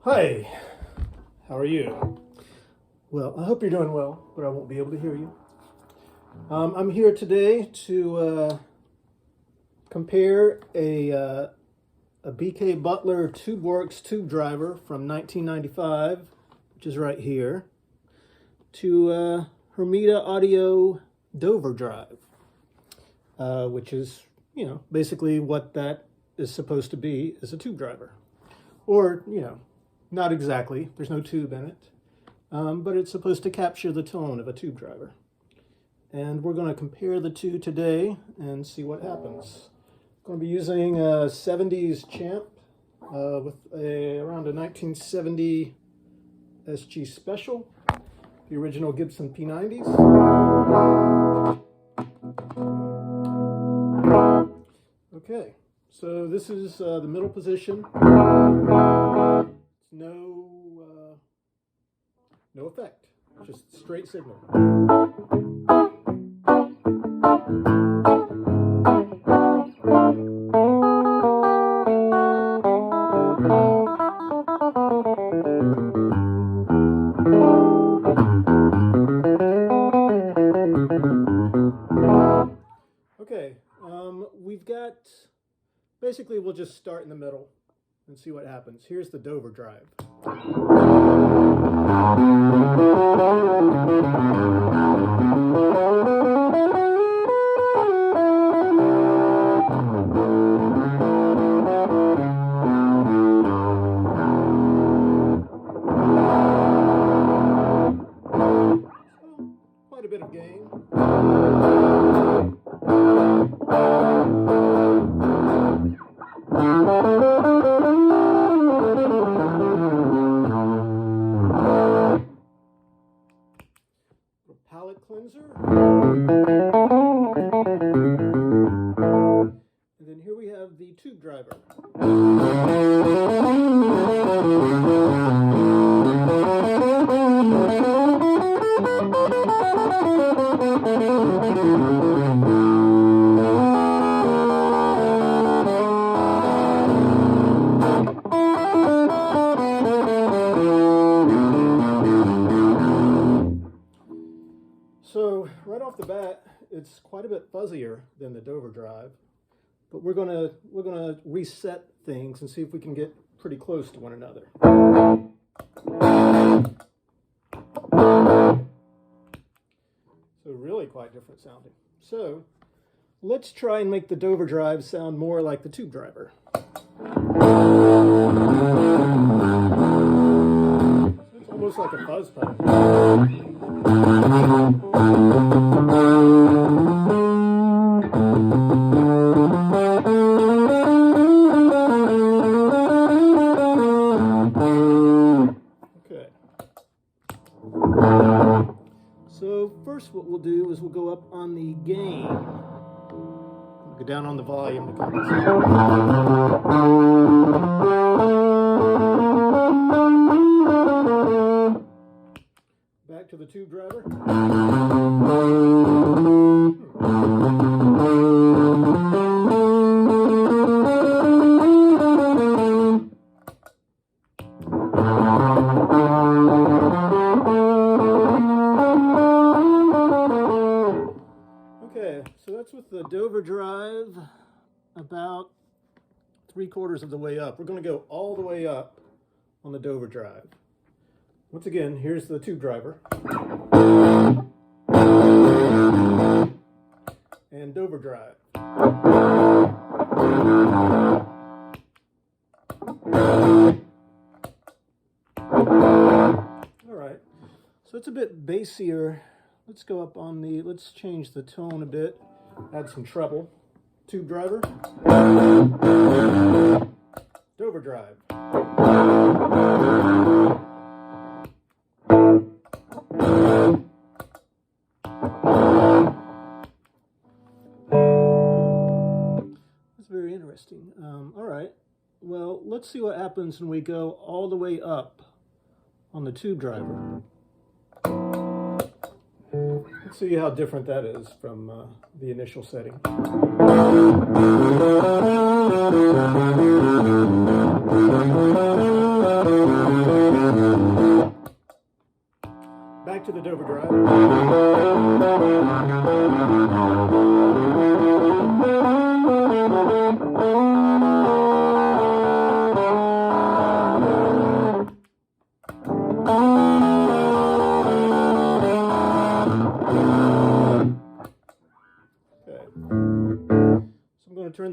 Hi, how are you? Well, I hope you're doing well, but I won't be able to hear you. I'm here today to compare a BK Butler TubeWorks tube driver from 1995, which is right here, to Hermida Audio Dover drive, which is, basically what that is supposed to be, is a tube driver. Or, not exactly, there's no tube in it, but it's supposed to capture the tone of a tube driver. And we're going to compare the two today and see what happens. I'm going to be using a 70s Champ with around a 1970 SG Special, the original Gibson P90s. Okay, so this is the middle position. No effect, just straight signal. Okay, basically we'll just start in the middle and see what happens. Here's the Dover drive. Quite a bit of gain. Palette cleanser. And then here we have the tube driver. So right off the bat, it's quite a bit fuzzier than the Dover drive, but we're gonna reset things and see if we can get pretty close to one another. So really quite different sounding. So let's try and make the Dover drive sound more like the tube driver. It's almost like a fuzz pedal. Okay. So first what we'll do is we'll go up on the gain. Go down on the volume to compensate. Back to the tube driver. Okay, so that's with the Dover drive about 3/4 of the way up. We're going to go all the way up on the Dover drive. Once again, here's the tube driver. And Dover drive. All right, so it's a bit bassier. Let's go up on let's change the tone a bit, add some treble. Tube driver. Dover drive. That's very interesting. All right, well, let's see what happens when we go all the way up on the tube driver. Let's see how different that is from the initial setting.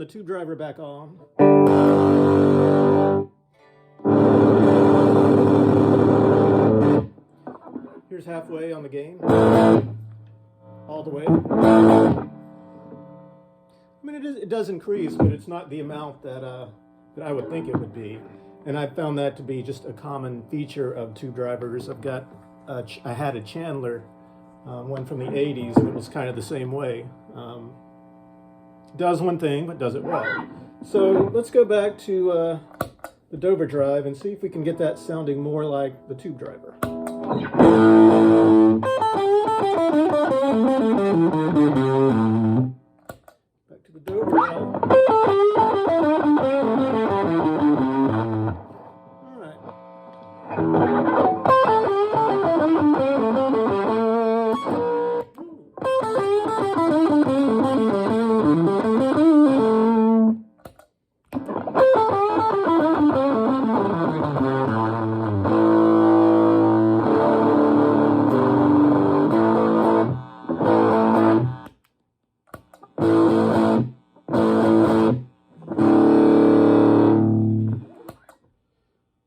tube driver back on. Here's halfway on the gain. All the way. I mean, it does increase, but it's not the amount that I would think it would be. And I found that to be just a common feature of tube drivers. I had a Chandler, one from the 80s, and it was kind of the same way. Does one thing, but does it well. So let's go back to the Dover drive and see if we can get that sounding more like the tube driver. Back to the Dover drive.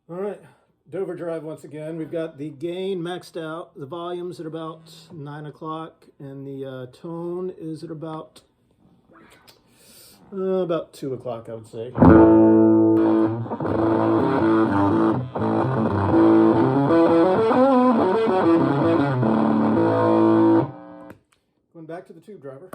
All right. Dover drive once again. We've got the gain maxed out. The volume's at about 9 o'clock, and the tone is at about 2 o'clock, I would say. Going back to the tube driver.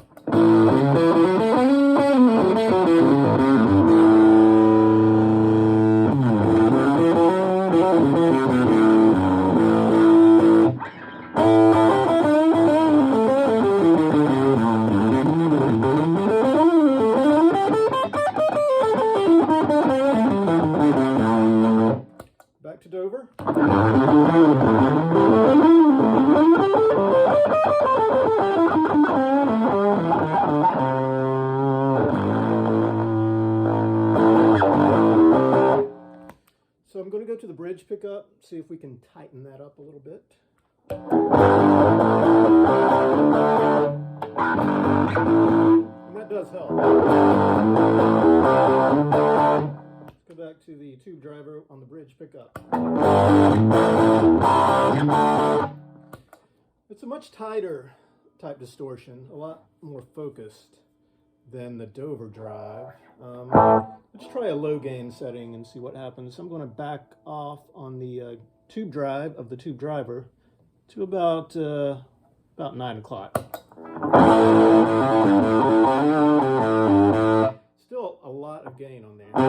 Back to Dover. So I'm going to go to the bridge pickup, see if we can tighten that up a little bit. And that does help. Let's go back to the tube driver on the bridge pickup. It's a much tighter type distortion, a lot more focused than the Dover drive. Let's try a low gain setting and see what happens. I'm going to back off on the tube drive of the tube driver to about 9 o'clock. Still a lot of gain on there. And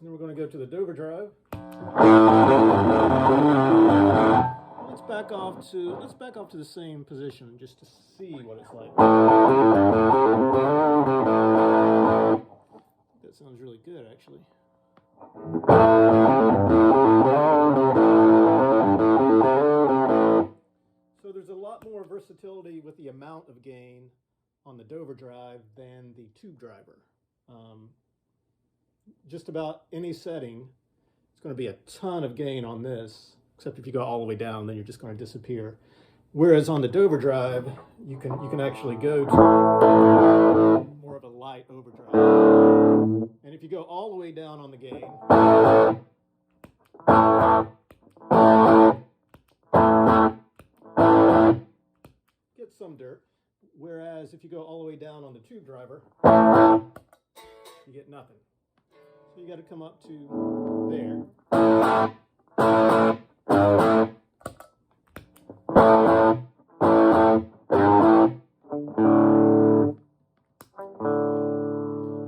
then we're going to go to the Dover drive. Let's back off to the same position just to see what it's like. That sounds really good, actually. So there's a lot more versatility with the amount of gain on the Dover drive than the tube driver. Just about any setting, it's going to be a ton of gain on this, except if you go all the way down, then you're just going to disappear. Whereas on the Dover drive, you can actually go to more of a light overdrive. And if you go all the way down on the gain, get some dirt. Whereas if you go all the way down on the tube driver, you get nothing. So you got to come up to there.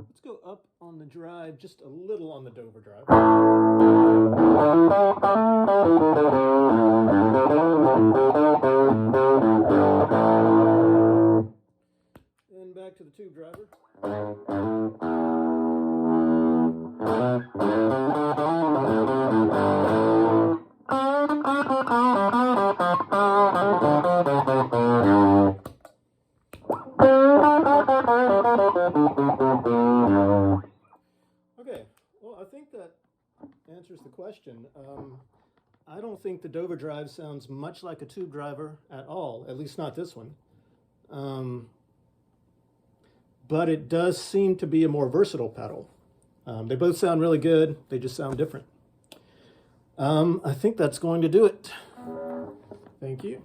Let's go up on the drive, just a little on the Dover drive. And back to the tube driver. Okay, well, I think that answers the question. I don't think the Dover drive sounds much like a tube driver at all, at least not this one. but it does seem to be a more versatile pedal. They both sound really good. They just sound different. I think that's going to do it. Thank you.